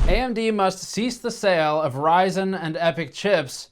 AMD must cease the sale of Ryzen and EPYC chips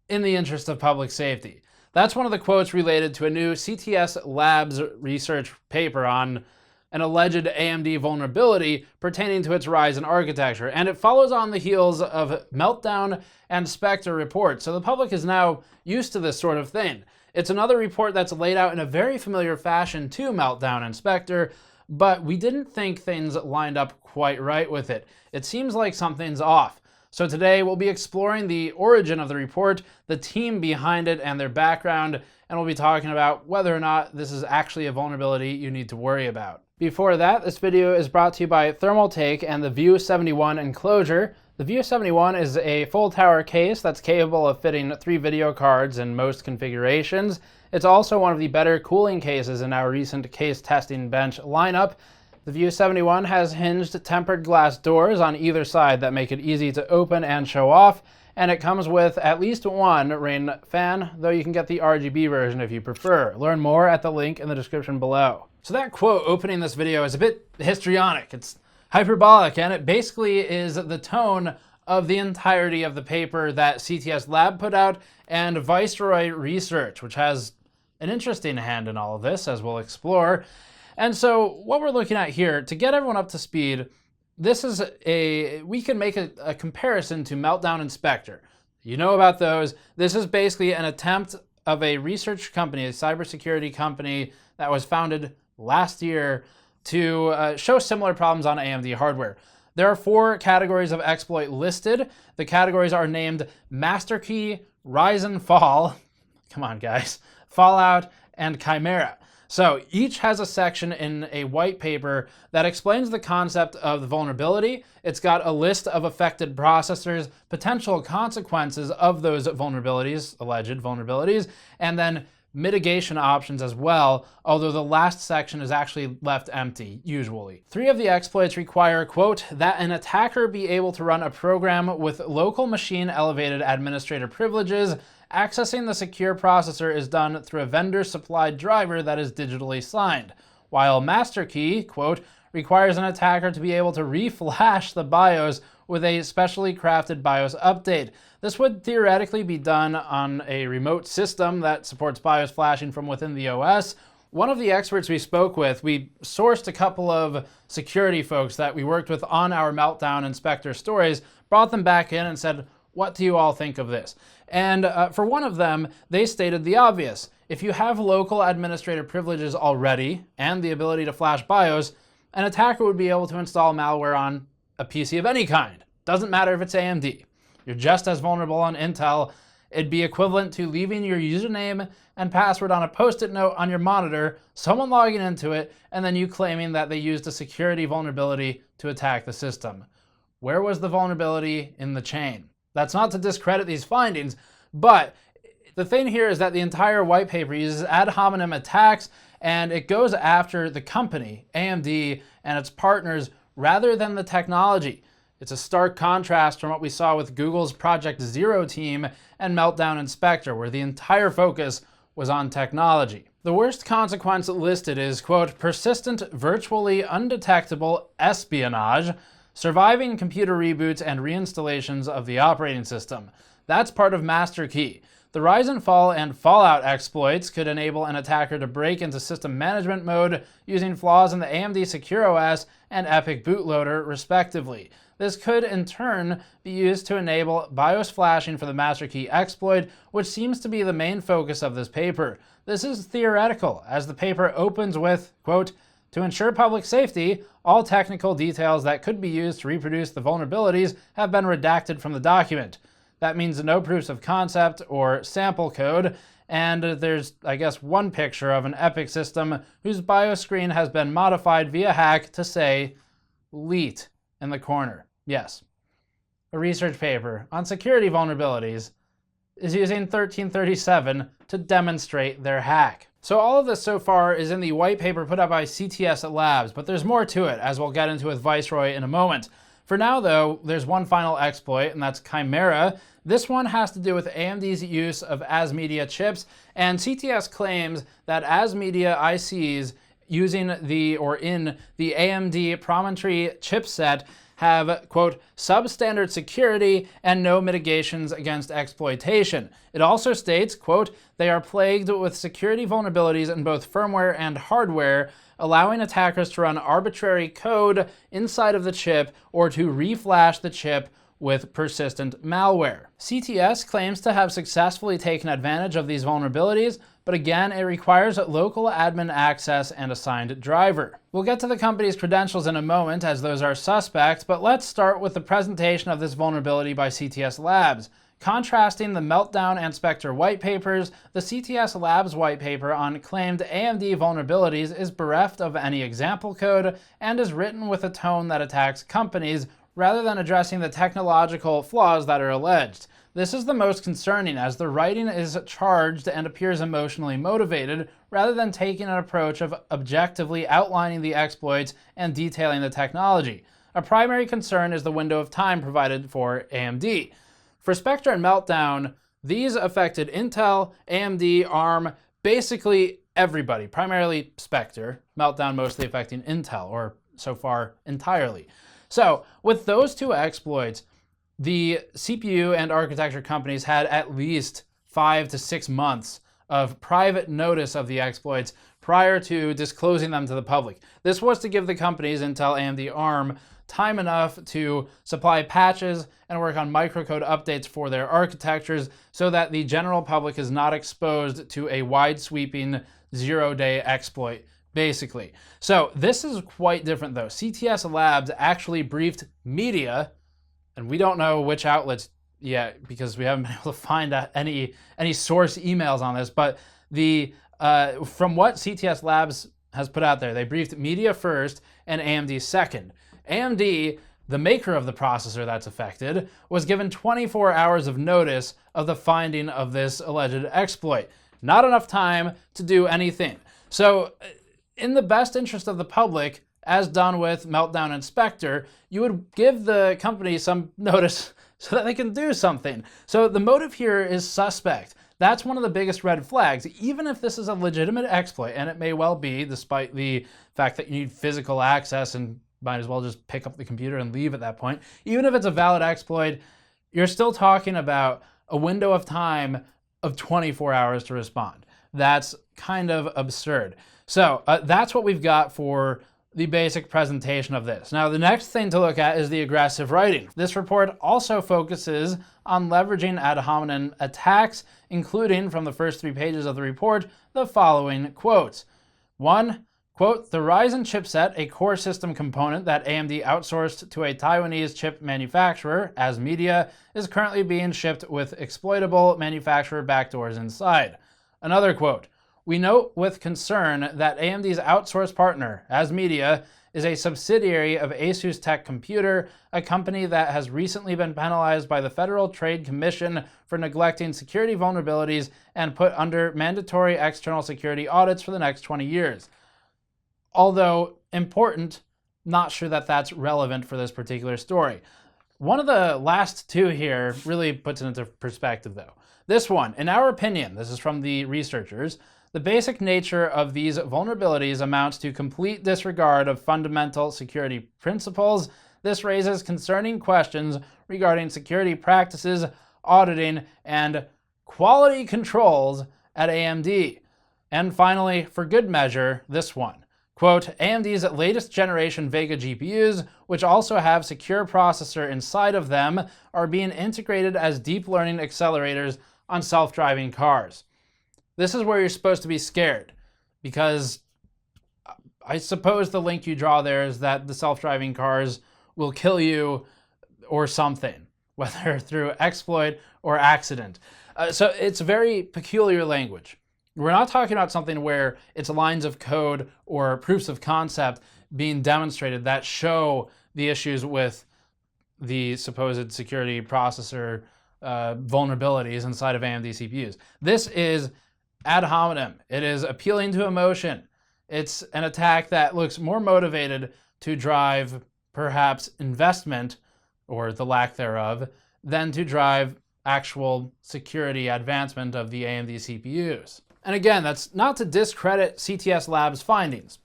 in the interest of public safety. That's one of the quotes related to a new CTS Labs research paper on an alleged AMD vulnerability pertaining to its Ryzen architecture, and it follows on the heels of Meltdown and Spectre reports, so the public is now used to this sort of thing. It's another report that's laid out in a very familiar fashion to Meltdown and Spectre, but we didn't think things lined up quite right with it. It seems like something's off. So today we'll be exploring the origin of the report, the team behind it, and their background, and we'll be talking about whether or not this is actually a vulnerability you need to worry about. Before that, this video is brought to you by Thermaltake and the View 71 enclosure. The View 71 is a full tower case that's capable of fitting 3 video cards in most configurations. It's also one of the better cooling cases in our recent case testing bench lineup. The View 71 has hinged tempered glass doors on either side that make it easy to open and show off, and it comes with at least one Rain fan, though you can get the RGB version if you prefer. Learn more at the link in the description below. So that quote opening this video is a bit histrionic. It's hyperbolic, and it basically is the tone of the entirety of the paper that CTS Lab put out and Viceroy Research, which has an interesting hand in all of this, as we'll explore. And so what we're looking at here, to get everyone up to speed, this is we can make a comparison to Meltdown and Spectre. You know about those. This is basically an attempt of a research company, a cybersecurity company that was founded last year to show similar problems on AMD hardware. There are 4 categories of exploit listed. The categories are named Masterkey, Ryzenfall, come on guys, Fallout, and Chimera. So each has a section in a white paper that explains the concept of the vulnerability. It's got a list of affected processors, potential consequences of those vulnerabilities, alleged vulnerabilities, and then mitigation options as well, although the last section is actually left empty, usually. 3 of the exploits require, quote, that an attacker be able to run a program with local machine elevated administrator privileges. Accessing the secure processor is done through a vendor-supplied driver that is digitally signed, while Masterkey, quote, requires an attacker to be able to reflash the BIOS with a specially crafted BIOS update. This would theoretically be done on a remote system that supports BIOS flashing from within the OS. One of the experts we spoke with, we sourced a couple of security folks that we worked with on our Meltdown and Spectre stories, brought them back in and said, what do you all think of this? And for one of them, they stated the obvious. If you have local administrator privileges already and the ability to flash BIOS, an attacker would be able to install malware on a PC of any kind. Doesn't matter if it's AMD. You're just as vulnerable on Intel. It'd be equivalent to leaving your username and password on a post-it note on your monitor, someone logging into it, and then you claiming that they used a security vulnerability to attack the system. Where was the vulnerability in the chain? That's not to discredit these findings, but the thing here is that the entire white paper uses ad hominem attacks, and it goes after the company, AMD, and its partners rather than the technology. It's a stark contrast from what we saw with Google's Project Zero team and Meltdown and Spectre, where the entire focus was on technology. The worst consequence listed is, quote, persistent, virtually undetectable espionage, surviving computer reboots and reinstallations of the operating system. That's part of Masterkey. The Ryzenfall and Fallout exploits could enable an attacker to break into system management mode using flaws in the AMD SecureOS and EPYC bootloader, respectively. This could, in turn, be used to enable BIOS flashing for the Masterkey exploit, which seems to be the main focus of this paper. This is theoretical, as the paper opens with, quote, to ensure public safety, all technical details that could be used to reproduce the vulnerabilities have been redacted from the document. That means no proofs of concept or sample code, and there's, I guess, one picture of an EPYC system whose BIOS screen has been modified via hack to say LEET in the corner. Yes, a research paper on security vulnerabilities is using 1337 to demonstrate their hack. So all of this so far is in the white paper put out by CTS Labs, but there's more to it, as we'll get into with Viceroy in a moment. For now, though, there's one final exploit, and that's Chimera. This one has to do with AMD's use of ASMedia chips, and CTS claims that ASMedia ICs using in the AMD Promontory chipset have, quote, substandard security and no mitigations against exploitation. It also states, quote, they are plagued with security vulnerabilities in both firmware and hardware, allowing attackers to run arbitrary code inside of the chip or to reflash the chip with persistent malware. CTS claims to have successfully taken advantage of these vulnerabilities, but again, it requires local admin access and assigned driver. We'll get to the company's credentials in a moment, as those are suspect, but let's start with the presentation of this vulnerability by CTS Labs. Contrasting the Meltdown and Spectre white papers, the CTS Labs white paper on claimed AMD vulnerabilities is bereft of any example code and is written with a tone that attacks companies rather than addressing the technological flaws that are alleged. This is the most concerning, as the writing is charged and appears emotionally motivated, rather than taking an approach of objectively outlining the exploits and detailing the technology. A primary concern is the window of time provided for AMD. For Spectre and Meltdown, these affected Intel, AMD, ARM, basically everybody, primarily Spectre, Meltdown mostly affecting Intel, or so far entirely. So with those two exploits, the CPU and architecture companies had at least 5 to 6 months of private notice of the exploits prior to disclosing them to the public. This was to give the companies, Intel, AMD, ARM, time enough to supply patches and work on microcode updates for their architectures so that the general public is not exposed to a wide-sweeping zero-day exploit, basically. So this is quite different though. CTS Labs actually briefed media, and we don't know which outlets yet because we haven't been able to find any source emails on this, but from what CTS Labs has put out there, they briefed media first and AMD second. AMD, the maker of the processor that's affected, was given 24 hours of notice of the finding of this alleged exploit. Not enough time to do anything. So in the best interest of the public, as done with Meltdown and Spectre, you would give the company some notice so that they can do something. So the motive here is suspect. That's one of the biggest red flags, even if this is a legitimate exploit, and it may well be, despite the fact that you need physical access and might as well just pick up the computer and leave at that point. Even if it's a valid exploit, you're still talking about a window of time of 24 hours to respond. That's kind of absurd. So that's what we've got for the basic presentation of this. Now, the next thing to look at is the aggressive writing. This report also focuses on leveraging ad hominem attacks, including, from the first 3 pages of the report, the following quotes. 1, quote, the Ryzen chipset, a core system component that AMD outsourced to a Taiwanese chip manufacturer, as media, is currently being shipped with exploitable manufacturer backdoors inside. Another quote, we note with concern that AMD's outsourced partner, as media, is a subsidiary of Asus Tech Computer, a company that has recently been penalized by the Federal Trade Commission for neglecting security vulnerabilities and put under mandatory external security audits for the next 20 years. Although important, not sure that that's relevant for this particular story. One of the last two here really puts it into perspective though. This one, in our opinion, this is from the researchers, the basic nature of these vulnerabilities amounts to complete disregard of fundamental security principles. This raises concerning questions regarding security practices, auditing, and quality controls at AMD. And finally, for good measure, this one. Quote, AMD's latest generation Vega GPUs, which also have secure processor inside of them, are being integrated as deep learning accelerators on self-driving cars. This is where you're supposed to be scared, because I suppose the link you draw there is that the self-driving cars will kill you or something, whether through exploit or accident. So it's very peculiar language. We're not talking about something where it's lines of code or proofs of concept being demonstrated that show the issues with the supposed security processor vulnerabilities inside of AMD CPUs. This is ad hominem. It is appealing to emotion. It's an attack that looks more motivated to drive perhaps investment, or the lack thereof, than to drive actual security advancement of the AMD CPUs. And again, that's not to discredit CTS Labs' findings.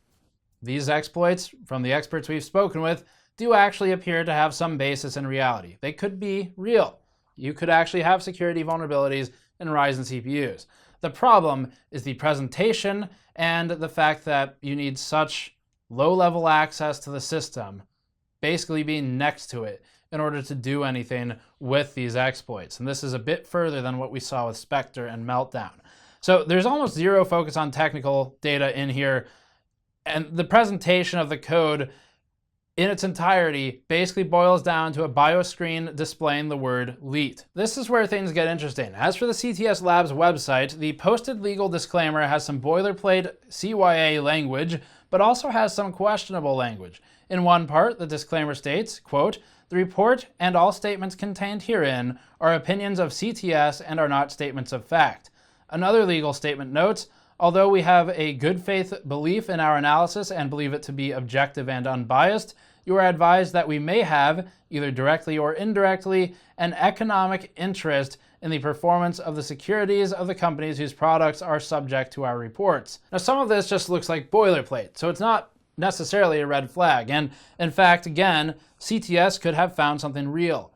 These exploits, from the experts we've spoken with, do actually appear to have some basis in reality. They could be real. You could actually have security vulnerabilities in Ryzen CPUs. The problem is the presentation and the fact that you need such low-level access to the system, basically being next to it, in order to do anything with these exploits. And this is a bit further than what we saw with Spectre and Meltdown. So there's almost zero focus on technical data in here, and the presentation of the code in its entirety basically boils down to a BIOS screen displaying the word leet. This is where things get interesting. As for the CTS Labs website, the posted legal disclaimer has some boilerplate CYA language, but also has some questionable language. In one part, the disclaimer states, quote, "The report and all statements contained herein are opinions of CTS and are not statements of fact." Another legal statement notes, "Although we have a good faith belief in our analysis and believe it to be objective and unbiased, you are advised that we may have, either directly or indirectly, an economic interest in the performance of the securities of the companies whose products are subject to our reports." Now, some of this just looks like boilerplate, so it's not necessarily a red flag. And in fact, again, CTS could have found something real.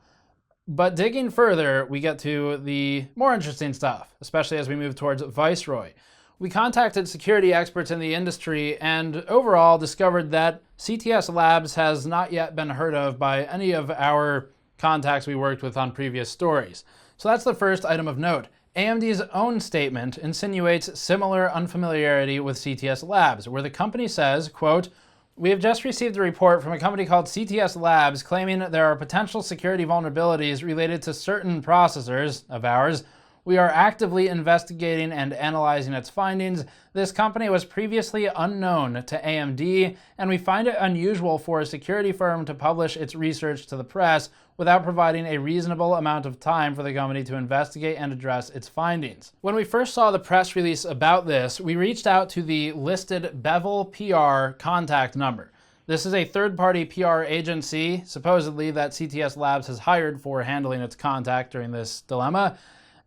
But digging further, we get to the more interesting stuff, especially as we move towards Viceroy. We contacted security experts in the industry and overall discovered that CTS Labs has not yet been heard of by any of our contacts we worked with on previous stories. So that's the first item of note. AMD's own statement insinuates similar unfamiliarity with CTS Labs, where the company says, quote, "We have just received a report from a company called CTS Labs claiming there are potential security vulnerabilities related to certain processors of ours. We are actively investigating and analyzing its findings. This company was previously unknown to AMD, and we find it unusual for a security firm to publish its research to the press without providing a reasonable amount of time for the company to investigate and address its findings." When we first saw the press release about this, we reached out to the listed Bevel PR contact number. This is a third-party PR agency, supposedly, that CTS Labs has hired for handling its contact during this dilemma.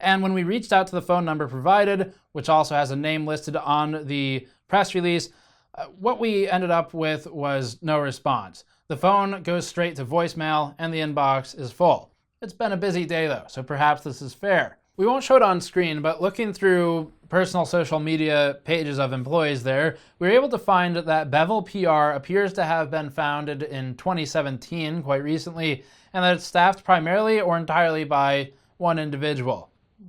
And when we reached out to the phone number provided, which also has a name listed on the press release, what we ended up with was no response. The phone goes straight to voicemail and the inbox is full. It's been a busy day though, so perhaps this is fair. We won't show it on screen, but looking through personal social media pages of employees there, we were able to find that Bevel PR appears to have been founded in 2017, quite recently, and that it's staffed primarily or entirely by one individual.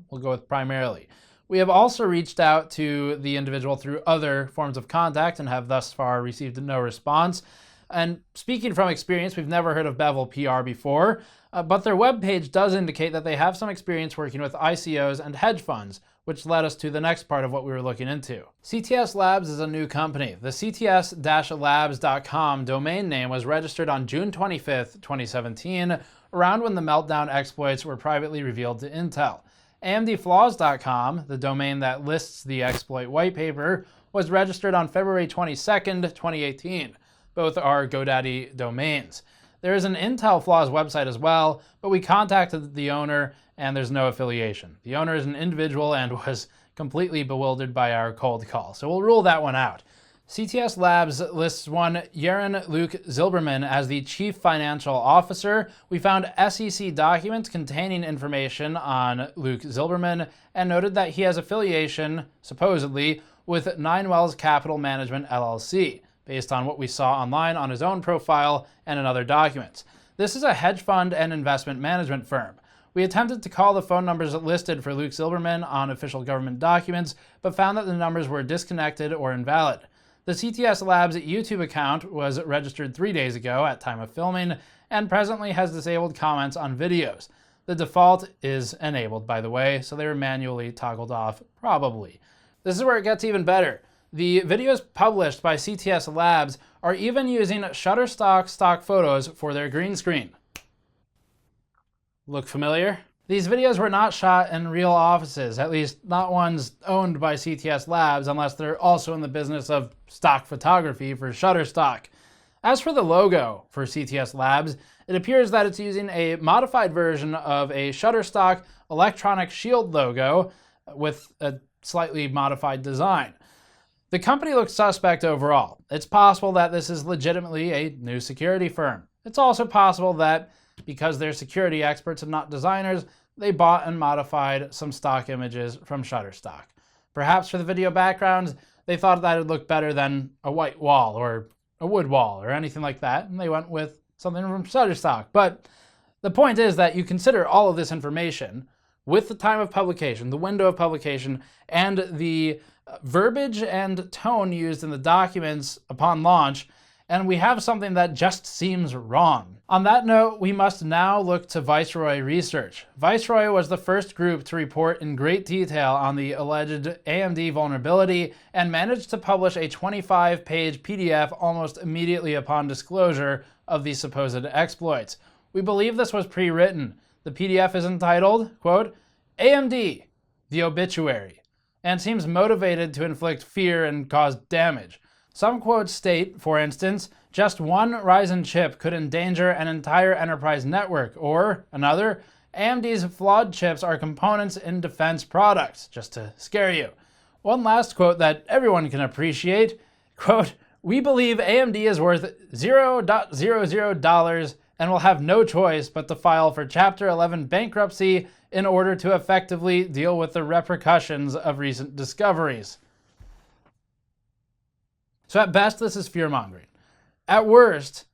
We'll go with primarily. We have also reached out to the individual through other forms of contact and have thus far received no response. And speaking from experience, we've never heard of Bevel PR before, but their webpage does indicate that they have some experience working with ICOs and hedge funds, which led us to the next part of what we were looking into. CTS Labs is a new company. The cts-labs.com domain name was registered on June 25th, 2017, around when the Meltdown exploits were privately revealed to Intel. AMDflaws.com, the domain that lists the exploit white paper, was registered on February 22nd, 2018. Both are GoDaddy domains. There is an Intel Flaws website as well, but we contacted the owner and there's no affiliation. The owner is an individual and was completely bewildered by our cold call, so we'll rule that one out. CTS Labs lists one Yaron Luke Zilberman as the Chief Financial Officer. We found SEC documents containing information on Luke Zilberman and noted that he has affiliation, supposedly, with Nine Wells Capital Management LLC, based on what we saw online on his own profile and in other documents. This is a hedge fund and investment management firm. We attempted to call the phone numbers listed for Luke Zilberman on official government documents, but found that the numbers were disconnected or invalid. The CTS Labs YouTube account was registered 3 days ago at time of filming and presently has disabled comments on videos. The default is enabled, by the way, so they were manually toggled off, probably. This is where it gets even better. The videos published by CTS Labs are even using Shutterstock stock photos for their green screen. Look familiar? These videos were not shot in real offices, at least not ones owned by CTS Labs, unless they're also in the business of stock photography for Shutterstock. As for the logo for CTS Labs, it appears that it's using a modified version of a Shutterstock electronic shield logo with a slightly modified design. The company looks suspect overall. It's possible that this is legitimately a new security firm. It's also possible that because they're security experts and not designers, they bought and modified some stock images from Shutterstock. Perhaps for the video backgrounds, they thought that would look better than a white wall or a wood wall or anything like that, and they went with something from Shutterstock. But the point is that you consider all of this information with the time of publication, the window of publication, and the verbiage and tone used in the documents upon launch, and we have something that just seems wrong. On that note, we must now look to Viceroy Research. Viceroy was the first group to report in great detail on the alleged AMD vulnerability and managed to publish a 25-page PDF almost immediately upon disclosure of the supposed exploits. We believe this was pre-written. The PDF is entitled, quote, AMD, the Obituary, and seems motivated to inflict fear and cause damage. Some quotes state, for instance, just one Ryzen chip could endanger an entire enterprise network, or another, AMD's flawed chips are components in defense products, just to scare you. One last quote that everyone can appreciate, quote, we believe AMD is worth $0.00 and will have no choice but to file for Chapter 11 bankruptcy in order to effectively deal with the repercussions of recent discoveries. So at best, this is fear-mongering. At worst,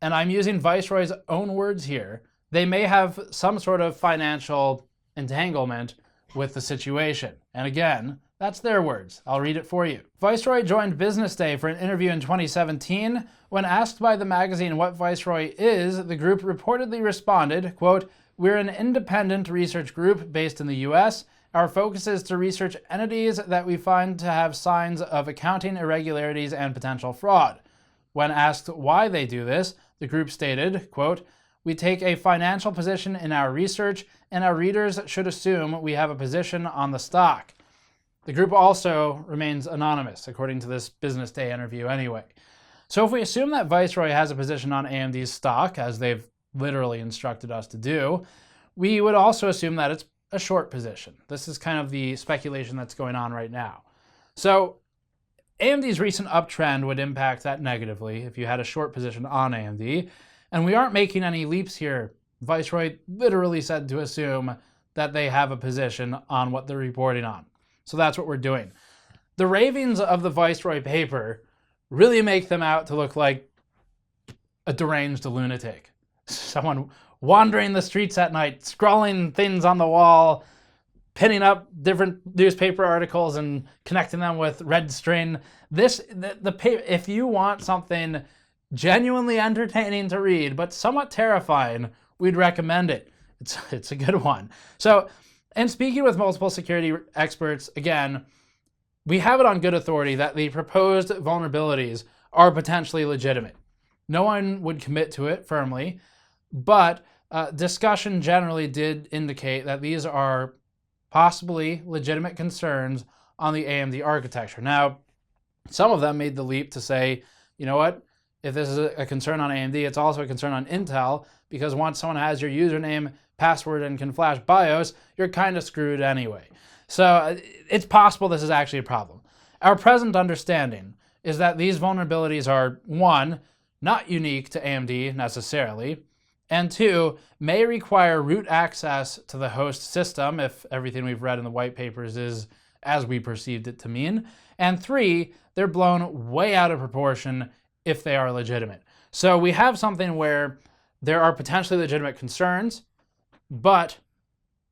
and I'm using Viceroy's own words here, they may have some sort of financial entanglement with the situation. And again, that's their words. I'll read it for you. Viceroy joined Business Day for an interview in 2017. When asked by the magazine what Viceroy is, the group reportedly responded, quote, we're an independent research group based in the US. Our focus is to research entities that we find to have signs of accounting irregularities and potential fraud. When asked why they do this, the group stated, quote, we take a financial position in our research, and our readers should assume we have a position on the stock. The group also remains anonymous, according to this Business Day interview anyway. So if we assume that Viceroy has a position on AMD's stock, as they've literally instructed us to do, we would also assume that it's a short position. This is kind of the speculation that's going on right now. So AMD's recent uptrend would impact that negatively if you had a short position on AMD. And we aren't making any leaps here. Viceroy literally said to assume that they have a position on what they're reporting on. So that's what we're doing. The ravings of the Viceroy paper really make them out to look like a deranged lunatic. Someone wandering the streets at night, scrawling things on the wall, pinning up different newspaper articles and connecting them with red string. If you want something genuinely entertaining to read, but somewhat terrifying, we'd recommend it. It's a good one. So, and speaking with multiple security experts, again, we have it on good authority that the proposed vulnerabilities are potentially legitimate. No one would commit to it firmly, but discussion generally did indicate that these are possibly legitimate concerns on the AMD architecture. Now, some of them made the leap to say, you know what, if this is a concern on AMD, it's also a concern on Intel, because once someone has your username, password, and can flash BIOS, you're kind of screwed anyway. So it's possible this is actually a problem. Our present understanding is that these vulnerabilities are, one, not unique to AMD necessarily, and two, may require root access to the host system if everything we've read in the white papers is as we perceived it to mean, and three, they're blown way out of proportion if they are legitimate. So we have something where there are potentially legitimate concerns, but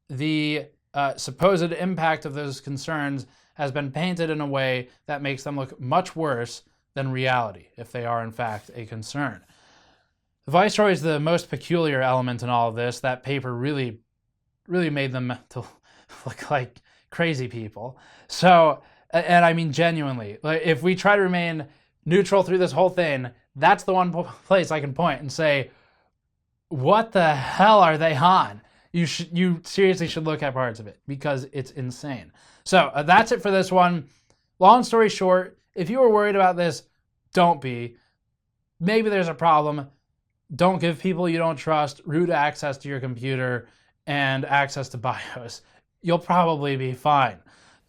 the supposed impact of those concerns has been painted in a way that makes them look much worse than reality, if they are in fact a concern. Viceroy is the most peculiar element in all of this. That paper really made them to look like crazy people. So, and I mean genuinely, like if we try to remain neutral through this whole thing, that's the one place I can point and say, what the hell are they on? You seriously should look at parts of it because it's insane. So that's it for this one. Long story short, if you were worried about this, don't be. Maybe there's a problem. Don't give people you don't trust root access to your computer and access to BIOS. You'll probably be fine.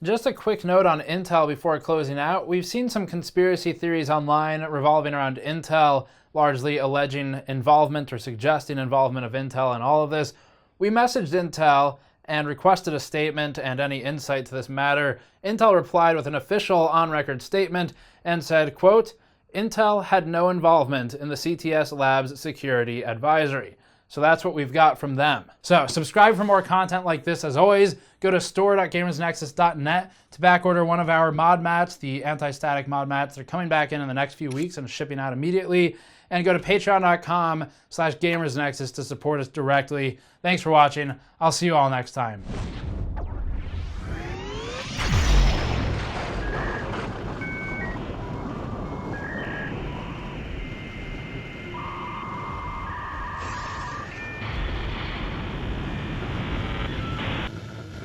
Just a quick note on Intel before closing out. We've seen some conspiracy theories online revolving around Intel. largely alleging involvement or suggesting involvement of Intel in all of this. We messaged Intel and requested a statement and any insight to this matter. Intel replied with an official on-record statement and said, quote, Intel had no involvement in the CTS Labs security advisory. So that's what we've got from them. So subscribe for more content like this. As always, go to store.gamersnexus.net to backorder one of our mod mats, the anti-static mod mats. They're coming back in the next few weeks and shipping out immediately. And go to patreon.com/gamersnexus to support us directly. Thanks for watching. I'll see you all next time.